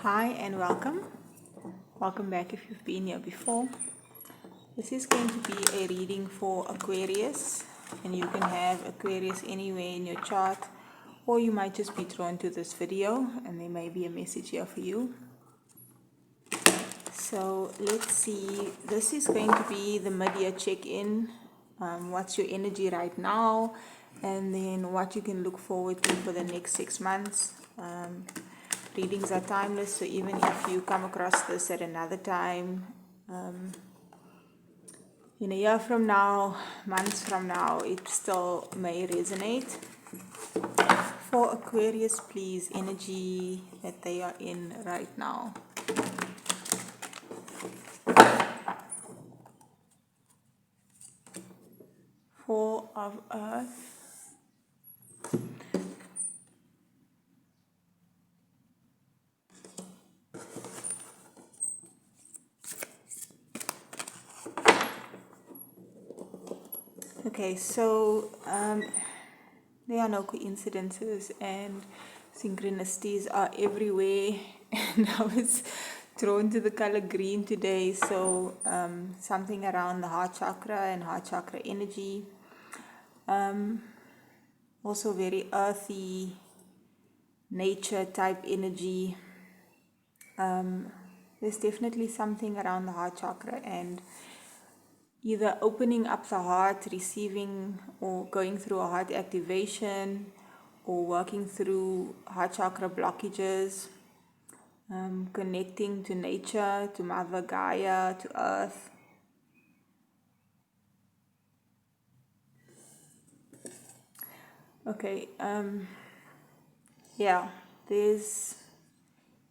Hi and welcome. Welcome back if you've been here before. This is going to be a reading for Aquarius, and you can have Aquarius anywhere in your chart, or you might just be drawn to this video and there may be a message here for you. So let's see, this is going to be the mid-year check-in. What's your energy right now, and then what you can look forward to for the next 6 months. Readings are timeless, so even if you come across this at another time, in a year from now, months from now, it still may resonate. For Aquarius, please, energy that they are in right now. Four of Earth. Okay, so there are no coincidences and synchronicities are everywhere, and I was drawn to the color green today, so something around the heart chakra and heart chakra energy. Also very earthy, nature type energy. There's definitely something around the heart chakra and either opening up the heart, receiving or going through a heart activation, or working through heart chakra blockages, connecting to nature, to Mother Gaia, to Earth. Okay, yeah, there's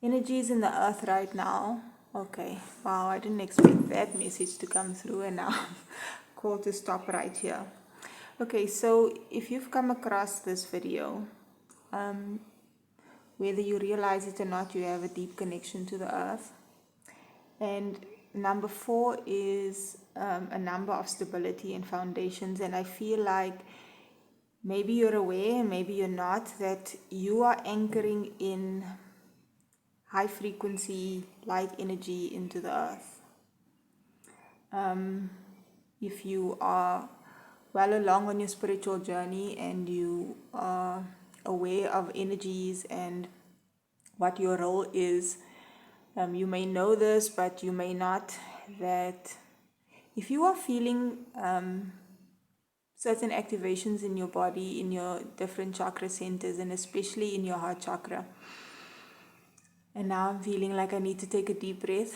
energies in the earth right now. Okay, wow, I didn't expect that message to come through, and now I'm called to stop right here. Okay, so if you've come across this video, whether you realize it or not, you have a deep connection to the earth. And number 4 is a number of stability and foundations, and I feel like maybe you're aware, maybe you're not, that you are anchoring in high frequency light energy into the earth. If you are well along on your spiritual journey and you are aware of energies and what your role is, you may know this, but you may not, that if you are feeling certain activations in your body, in your different chakra centers, and especially in your heart chakra, and now I'm feeling like I need to take a deep breath.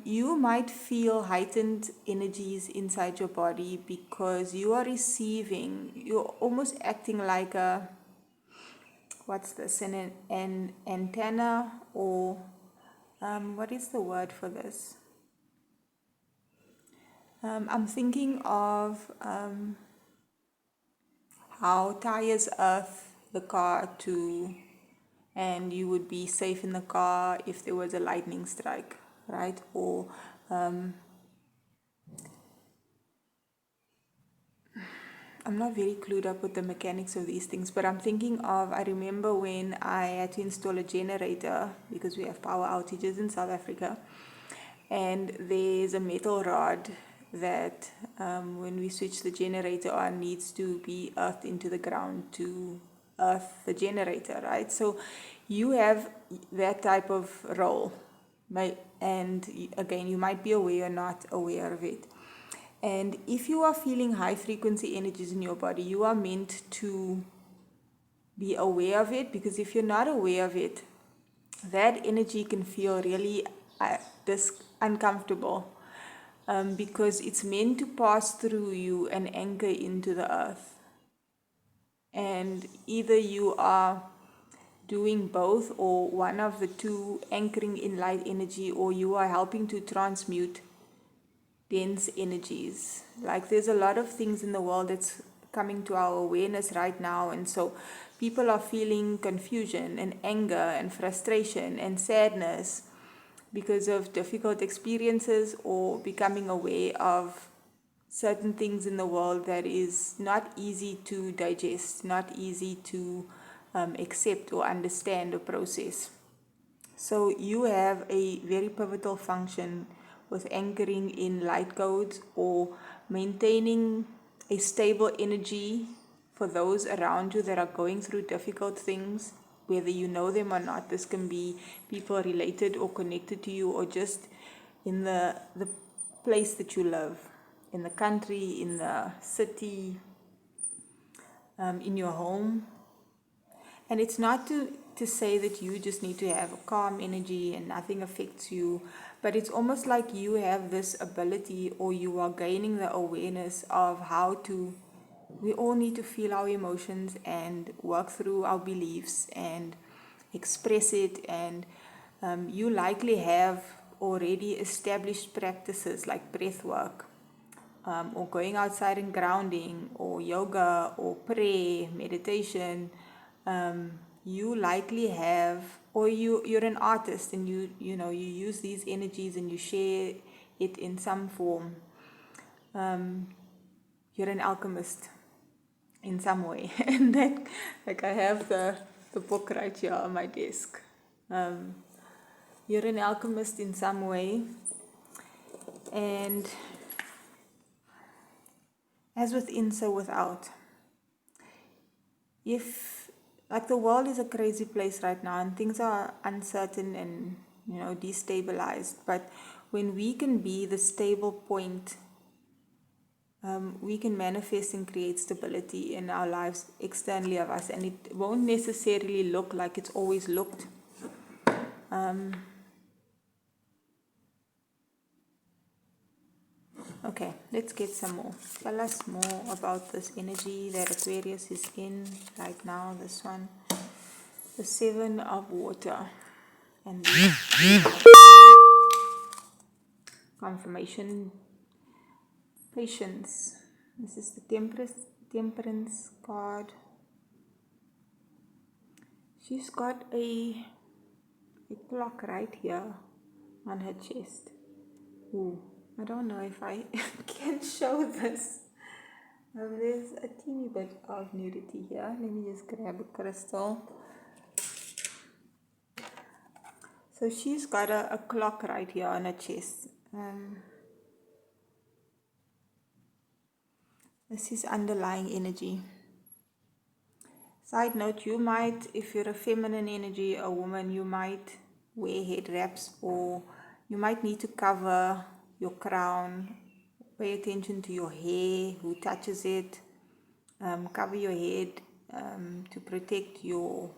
You might feel heightened energies inside your body because you are receiving, you're almost acting like a, what's this, an antenna, or what is the word for this? I'm thinking of how tires earth the car to, and you would be safe in the car if there was a lightning strike, right? Or I'm not very clued up with the mechanics of these things, but I'm thinking of, I remember when I had to install a generator because we have power outages in South Africa, and there's a metal rod that when we switch the generator on needs to be earthed into the ground to earth the generator, right? So you have that type of role, and again, you might be aware or not aware of it. And if you are feeling high frequency energies in your body, you are meant to be aware of it, because if you're not aware of it, that energy can feel really uncomfortable, because it's meant to pass through you and anchor into the earth. And either you are doing both, or one of the two, anchoring in light energy, or you are helping to transmute dense energies. Like, there's a lot of things in the world that's coming to our awareness right now, and so people are feeling confusion and anger and frustration and sadness because of difficult experiences, or becoming aware of certain things in the world that is not easy to digest, not easy to accept or understand or process. So you have a very pivotal function with anchoring in light codes or maintaining a stable energy for those around you that are going through difficult things, whether you know them or not. This can be people related or connected to you, or just in the place that you live, in the country, in the city, in your home. And it's not to say that you just need to have a calm energy and nothing affects you, but it's almost like you have this ability, or you are gaining the awareness of how to, we all need to feel our emotions and work through our beliefs and express it. And you likely have already established practices like breath work, or going outside and grounding, or yoga, or prayer, meditation. You likely have, or you're an artist, and you use these energies and you share it in some form. You're an alchemist in some way. And that, like, I have the book right here on my desk. You're an alchemist in some way. And as within, so without. If, like, the world is a crazy place right now and things are uncertain and, destabilized, but when we can be the stable point, we can manifest and create stability in our lives externally of us, and it won't necessarily look like it's always looked. Okay, let's get some more. Tell us more about this energy that Aquarius is in right now, this one. The 7 of water. And confirmation, patience. This is the temperance card. She's got a clock right here on her chest. Ooh, I don't know if I can show this. There's a teeny bit of nudity here. Let me just grab a crystal. So she's got a clock right here on her chest. This is underlying energy. Side note, you might, if you're a feminine energy, a woman, you might wear head wraps, or you might need to cover your crown. Pay attention to your hair, who touches it. Cover your head to protect your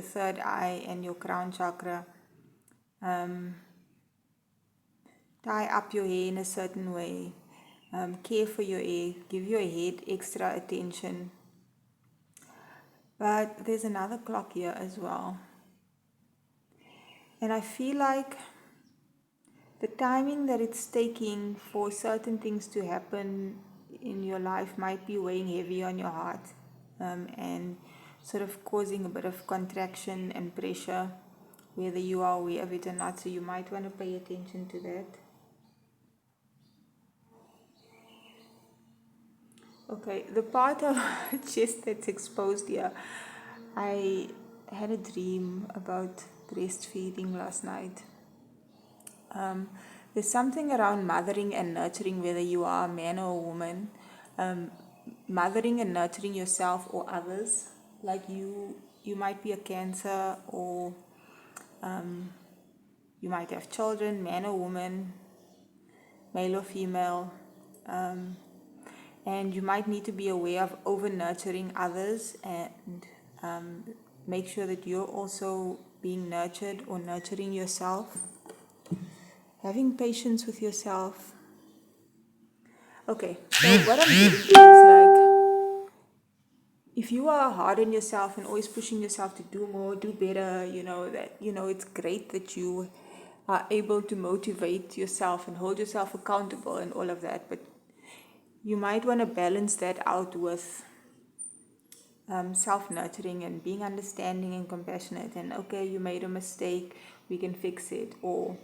third eye and your crown chakra. Tie up your hair in a certain way. Care for your hair. Give your head extra attention. But there's another clock here as well. And I feel like the timing that it's taking for certain things to happen in your life might be weighing heavy on your heart, and sort of causing a bit of contraction and pressure, whether you are aware of it or not. So you might want to pay attention to that. Okay, the part of chest that's exposed here, I had a dream about breastfeeding last night. There's something around mothering and nurturing, whether you are a man or a woman. Mothering and nurturing yourself or others. Like you might be a Cancer, or you might have children, man or woman, male or female. And you might need to be aware of over-nurturing others, and make sure that you're also being nurtured or nurturing yourself. Having patience with yourself. Okay, so what I'm getting is, like, if you are hard on yourself and always pushing yourself to do more, do better, it's great that you are able to motivate yourself and hold yourself accountable and all of that, but you might want to balance that out with self-nurturing and being understanding and compassionate, and okay, you made a mistake, we can fix it, or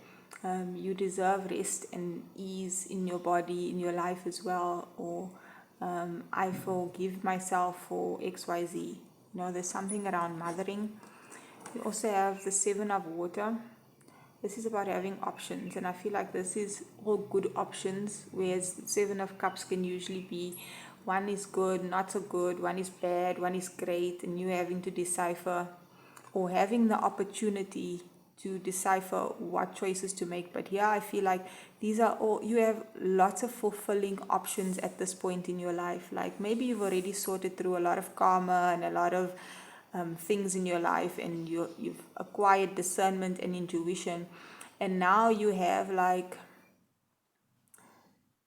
you deserve rest and ease in your body, in your life as well, or I forgive myself for XYZ. There's something around mothering. You also have the Seven of Water. This is about having options, and I feel like this is all good options, whereas Seven of Cups can usually be one is good, not so good, one is bad, one is great, and you having to decipher or having the opportunity to decipher what choices to make. But here I feel like these are all, you have lots of fulfilling options at this point in your life. Like maybe you've already sorted through a lot of karma and a lot of things in your life, and you've acquired discernment and intuition, and now you have like,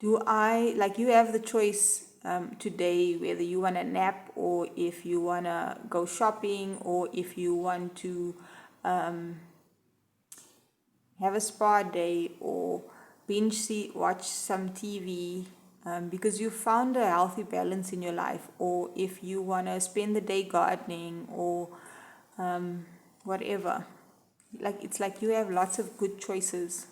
you have the choice today whether you want to nap, or if you want to go shopping, or if you want to have a spa day, or watch some TV, because you found a healthy balance in your life, or if you want to spend the day gardening, or whatever. It's like you have lots of good choices.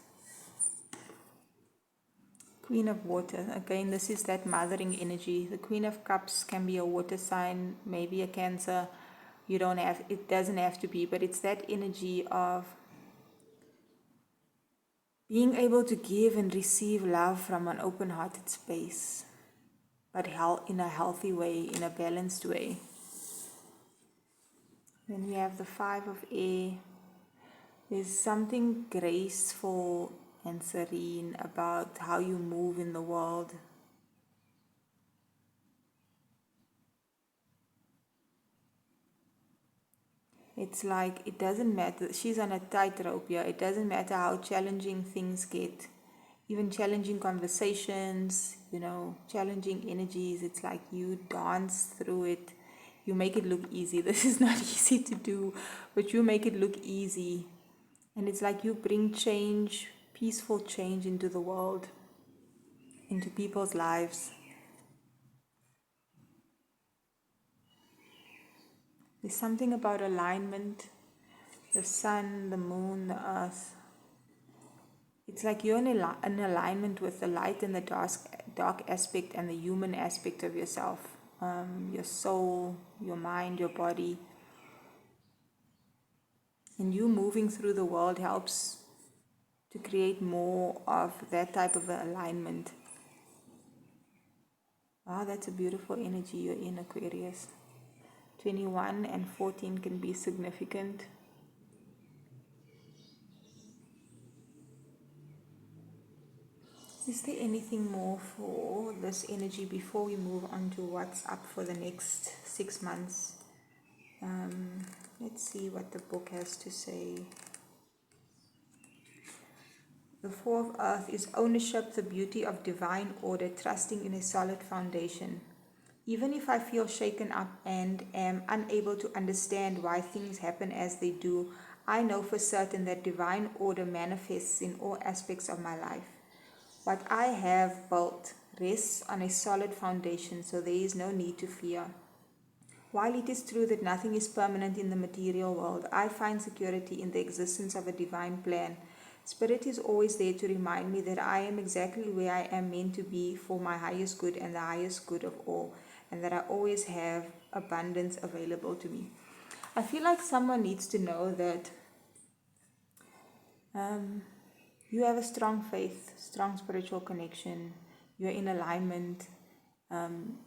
Queen of Water. Again, this is that mothering energy. The Queen of Cups can be a water sign, maybe a Cancer. It doesn't have to be, but it's that energy of being able to give and receive love from an open-hearted space, but in a healthy way, in a balanced way. Then we have the Five of Air. There's something graceful and serene about how you move in the world. It's like, it doesn't matter, she's on a tightrope here. It doesn't matter how challenging things get, even challenging conversations, challenging energies. It's like you dance through it. You make it look easy. This is not easy to do, but you make it look easy. And it's like you bring change, peaceful change into the world, into people's lives. There's something about alignment, the sun, the moon, the earth. It's like you're in alignment with the light and the dark aspect and the human aspect of yourself, your soul, your mind, your body. And you moving through the world helps to create more of that type of alignment. Wow, that's a beautiful energy you're in, Aquarius. 21 and 14 can be significant. Is there anything more for this energy before we move on to what's up for the next 6 months? Let's see what the book has to say. The Four of Earth is ownership, the beauty of divine order, trusting in a solid foundation. Even if I feel shaken up and am unable to understand why things happen as they do, I know for certain that divine order manifests in all aspects of my life. What I have built rests on a solid foundation, so there is no need to fear. While it is true that nothing is permanent in the material world, I find security in the existence of a divine plan. Spirit is always there to remind me that I am exactly where I am meant to be for my highest good and the highest good of all, and that I always have abundance available to me. I feel like someone needs to know that you have a strong faith, strong spiritual connection, you're in alignment,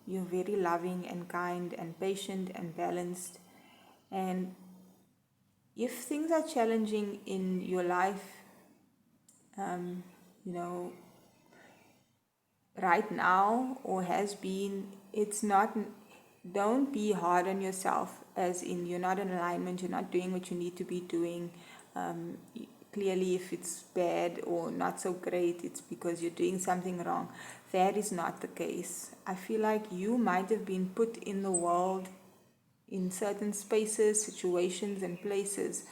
you're very loving and kind and patient and balanced. And if things are challenging in your life, right now or has been, don't be hard on yourself, as in you're not in alignment, you're not doing what you need to be doing. Clearly, if it's bad or not so great, it's because you're doing something wrong. That is not the case. I feel like you might have been put in the world in certain spaces, situations, and places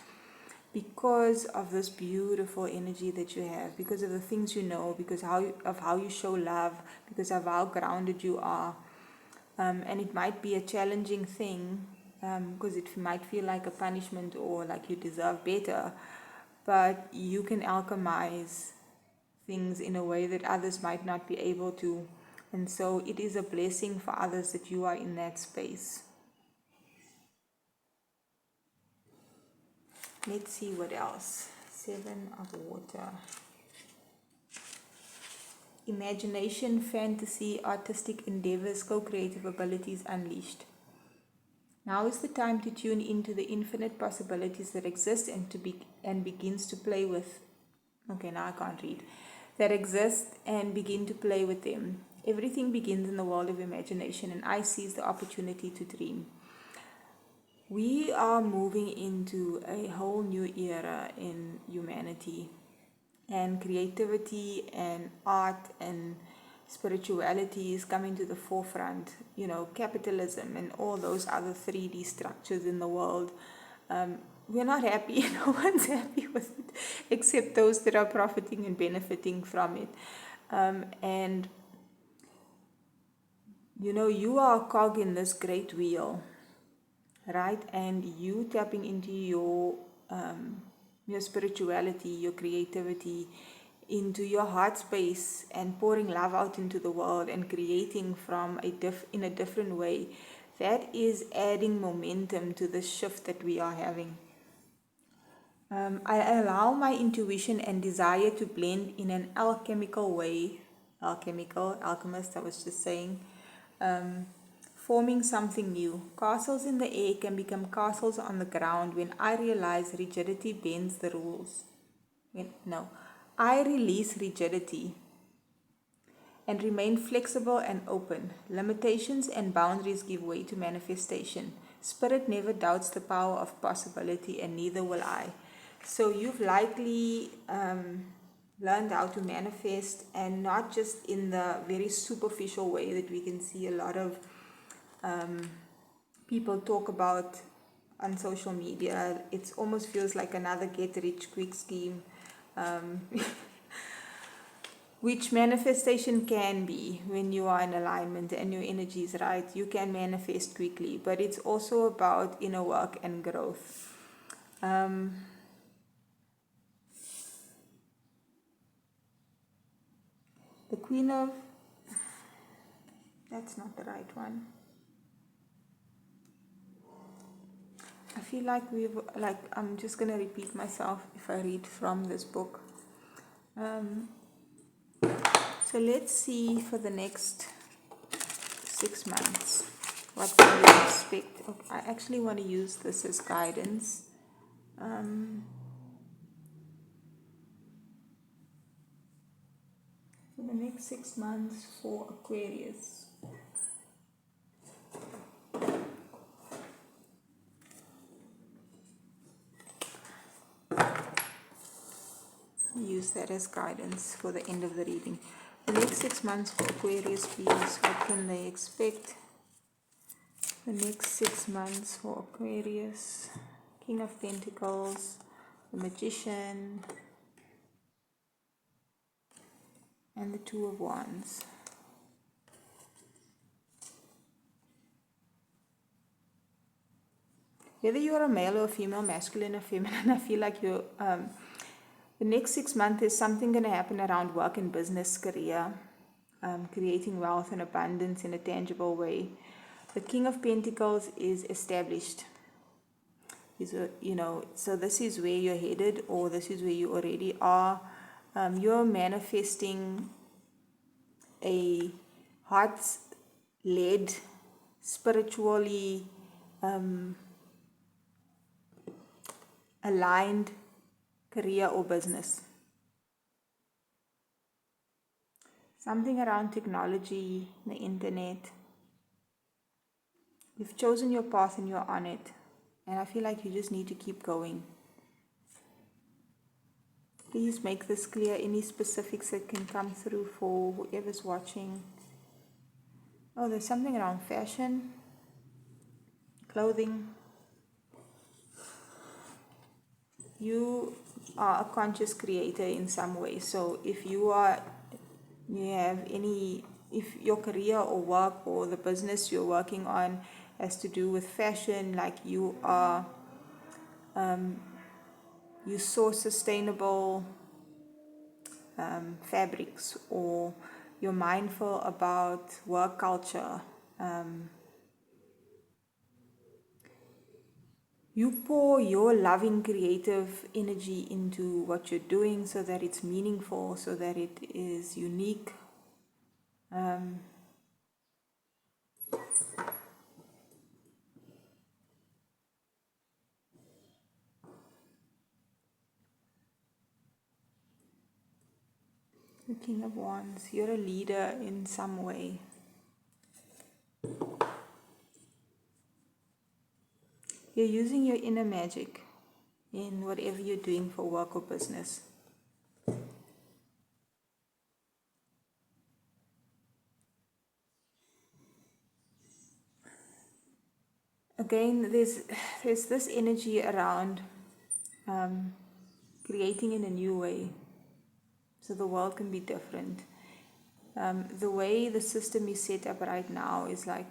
because of this beautiful energy that you have, because of the things you know, because of how you show love, because of how grounded you are. And it might be a challenging thing, because it might feel like a punishment or like you deserve better, but you can alchemize things in a way that others might not be able to. And so it is a blessing for others that you are in that space. Let's see what else. 7 of water. Imagination, fantasy, artistic endeavors, co-creative abilities unleashed. Now is the time to tune into the infinite possibilities that exist and begins to play with. Okay, now I can't read. That exist and begin to play with them. Everything begins in the world of imagination, and I seize the opportunity to dream. We are moving into a whole new era in humanity, and creativity and art and spirituality is coming to the forefront. You know, capitalism and all those other 3D structures in the world. We're not happy. No one's happy with it except those that are profiting and benefiting from it. And you know, you are a cog in this great wheel, right? And you tapping into your spirituality, your creativity, into your heart space, and pouring love out into the world and creating from in a different way. That is adding momentum to the shift that we are having. I allow my intuition and desire to blend in an alchemical way. Alchemist, I was just saying. Forming something new. Castles in the air can become castles on the ground when I realize rigidity bends the rules. I release rigidity and remain flexible and open. Limitations and boundaries give way to manifestation. Spirit never doubts the power of possibility, and neither will I. So you've likely learned how to manifest, and not just in the very superficial way that we can see a lot of people talk about on social media. It almost feels like another get-rich-quick scheme, which manifestation can be when you are in alignment and your energy is right. You can manifest quickly, but it's also about inner work and growth. The Queen of... That's not the right one. I feel like I'm just going to repeat myself if I read from this book. So let's see for the next 6 months. What can we expect? Okay, I actually want to use this as guidance. For the next 6 months for Aquarius. Use that as guidance for the end of the reading. The next 6 months for Aquarius, please. What can they expect? The next 6 months for Aquarius. King of Pentacles, the Magician, and the Two of Wands. Whether you're a male or a female, masculine or feminine, I feel like you're... the next 6 months is something going to happen around work and business, career, creating wealth and abundance in a tangible way. The King of Pentacles is established. So this is where you're headed, or this is where you already are. You're manifesting a heart-led, spiritually aligned career or business. Something around technology, the internet. You've chosen your path and you're on it. And I feel like you just need to keep going. Please make this clear. Any specifics that can come through for whoever's watching. Oh, there's something around fashion, clothing. You are a conscious creator in some way. So if if your career or work or the business you're working on has to do with fashion, like you source sustainable fabrics, or you're mindful about work culture, you pour your loving creative energy into what you're doing so that it's meaningful, so that it is unique. The King of Wands, you're a leader in some way. You're using your inner magic in whatever you're doing for work or business. Again, there's this energy around creating in a new way, so the world can be different. The way the system is set up right now is like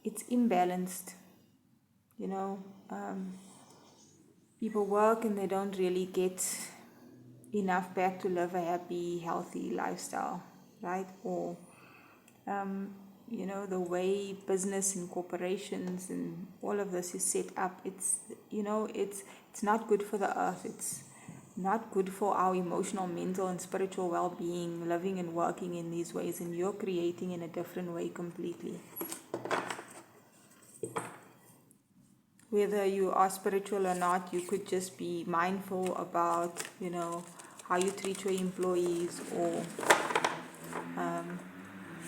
it's imbalanced. You know, people work and they don't really get enough back to live a happy, healthy lifestyle, right? Or you know, the way business and corporations and all of this is set up, it's, you know, it's not good for the earth. It's not good for our emotional, mental and spiritual well-being, living and working in these ways, and you're creating in a different way completely. Whether you are spiritual or not, you could just be mindful about, you know, how you treat your employees, or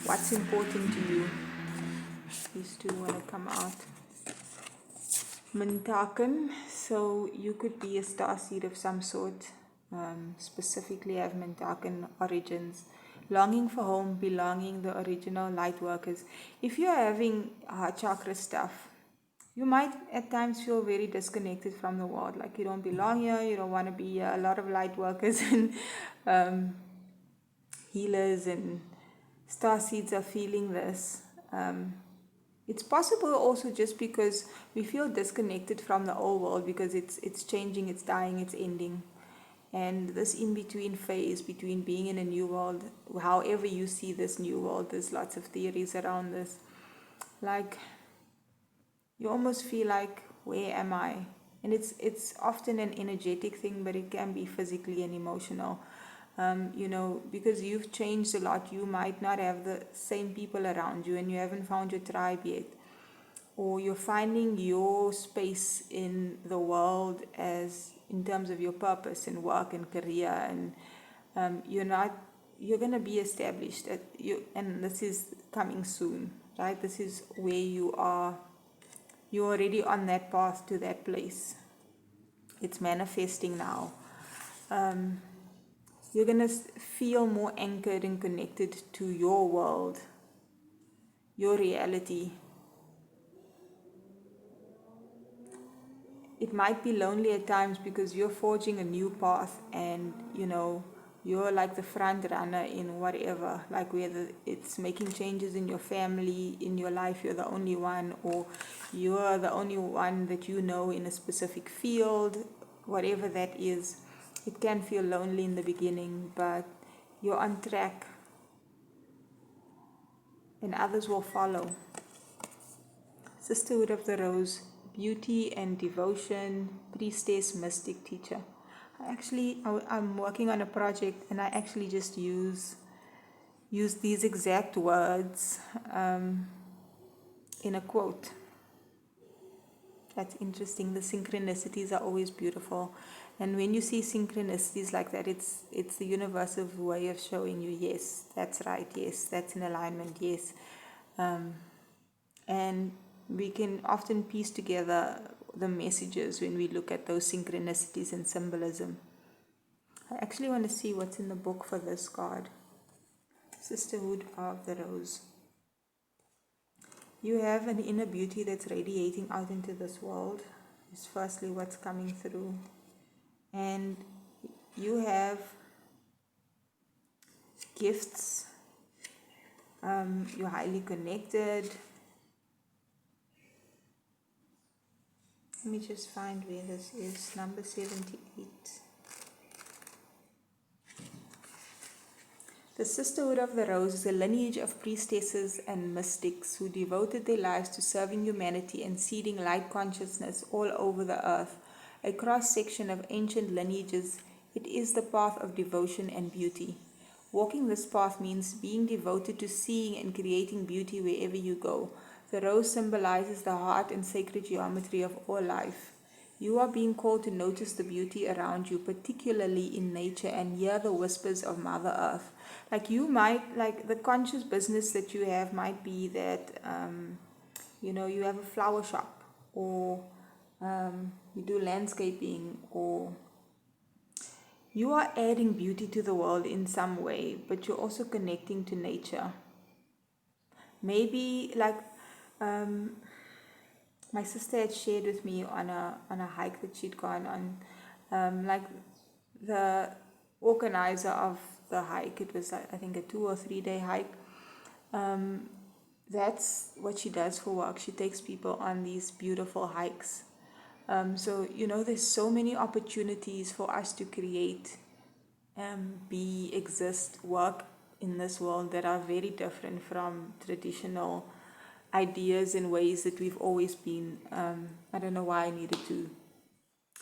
what's important to you. These two want to come out. Mintakan, so you could be a starseed of some sort. Specifically have Mintakan origins. Longing for home, belonging, the original light workers. If you're having chakra stuff, you might at times feel very disconnected from the world, like you don't belong here, you don't want to be here. A lot of light workers and healers and starseeds are feeling this. It's possible also just because we feel disconnected from the old world, because it's changing, it's dying, it's ending. And this in-between phase between being in a new world, however you see this new world, there's lots of theories around this. Like, you almost feel like, where am I? And it's often an energetic thing, but it can be physically and emotional. You know, because you've changed a lot, you might not have the same people around you, and you haven't found your tribe yet. Or you're finding your space in the world as in terms of your purpose and work and career, and you're going to be established at you, and this is coming soon, right? This is where you are. You're already on that path to that place. It's manifesting now. You're going to feel more anchored and connected to your world, your reality. It might be lonely at times because you're forging a new path, and you know, you're like the front runner in whatever, like whether it's making changes in your family, in your life, you're the only one, or you're the only one that you know in a specific field, whatever that is. It can feel lonely in the beginning, but you're on track, and others will follow. Sisterhood of the Rose, beauty and devotion, priestess, mystic, teacher. I'm working on a project, and I actually just use these exact words in a quote. That's interesting. The synchronicities are always beautiful, and when you see synchronicities like that, it's the universe's way of showing you, yes, that's right, yes, that's in alignment, yes. And we can often piece together the messages when we look at those synchronicities and symbolism. I actually want to see what's in the book for this card. Sisterhood of the Rose. You have an inner beauty that's radiating out into this world, is firstly what's coming through. And you have gifts. You're highly connected. Let me just find where this is. Number 78. The Sisterhood of the Rose is a lineage of priestesses and mystics who devoted their lives to serving humanity and seeding light consciousness all over the earth. A cross-section of ancient lineages, it is the path of devotion and beauty. Walking this path means being devoted to seeing and creating beauty wherever you go. The rose symbolizes the heart and sacred geometry of all life. You are being called to notice the beauty around you, particularly in nature, and hear the whispers of Mother Earth. Like you might, like the conscious business that you have might be that, you have a flower shop, or you do landscaping, or you are adding beauty to the world in some way, but you're also connecting to nature. Maybe my sister had shared with me on a hike that she'd gone on, the organizer of the hike, it was I think a 2 or 3 day hike. That's what she does for work. She takes people on these beautiful hikes. So there's so many opportunities for us to create, exist, work in this world that are very different from traditional ideas and ways that we've always been. I don't know why I needed to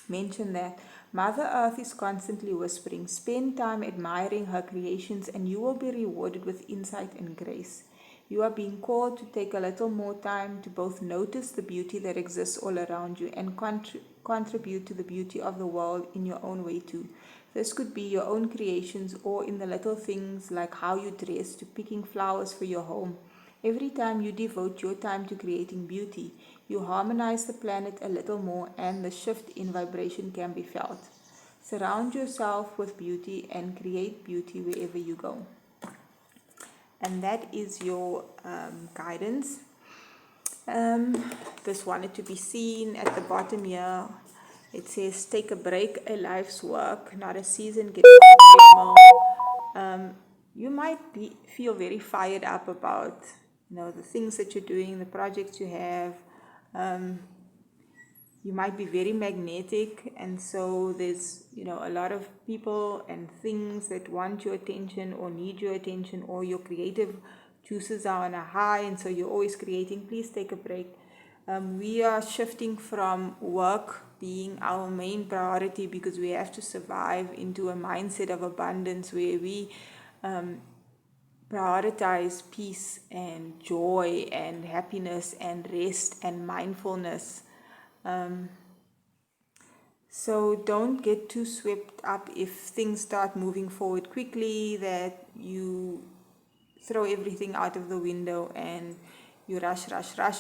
mention that. Mother Earth is constantly whispering, spend time admiring her creations and you will be rewarded with insight and grace. You are being called to take a little more time to both notice the beauty that exists all around you and contribute to the beauty of the world in your own way too. This could be your own creations, or in the little things like how you dress, to picking flowers for your home. Every time you devote your time to creating beauty, you harmonize the planet a little more, and the shift in vibration can be felt. Surround yourself with beauty and create beauty wherever you go. And that is your guidance. This wanted to be seen at the bottom here. It says, take a break, a life's work, not a season. Get off the treadmill. You might feel very fired up about the things that you're doing, the projects you have. You might be very magnetic, and so there's a lot of people and things that want your attention or need your attention, or your creative juices are on a high, and so you're always creating. Please take a break. We are shifting from work being our main priority because we have to survive, into a mindset of abundance where we prioritize peace and joy and happiness and rest and mindfulness. So don't get too swept up if things start moving forward quickly, that you throw everything out of the window and you rush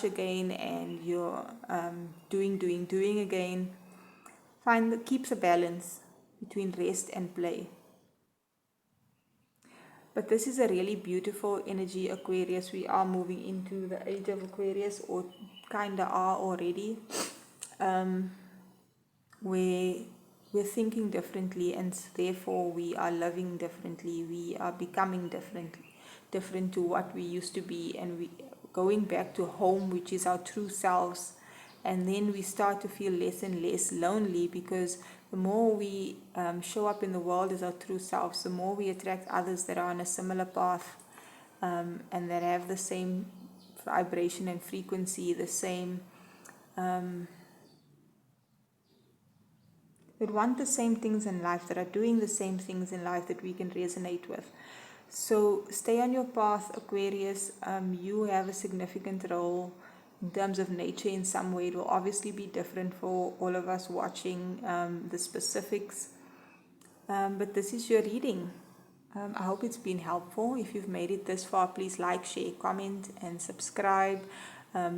again, and you're doing again. Keeps a balance between rest and play. But this is a really beautiful energy, Aquarius. We are moving into the age of Aquarius, or kinda are already, where we're thinking differently, and therefore we are living differently. We are becoming different to what we used to be, and we going back to home, which is our true selves. And then we start to feel less and less lonely, because the more we show up in the world as our true selves, the more we attract others that are on a similar path, and that have the same vibration and frequency, the same, that want the same things in life, that are doing the same things in life that we can resonate with. So stay on your path, Aquarius. You have a significant role in terms of nature in some way. It will obviously be different for all of us watching the specifics. But this is your reading. I hope it's been helpful. If you've made it this far, please like, share, comment, and subscribe. Let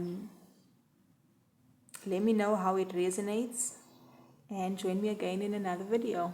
me know how it resonates, and join me again in another video.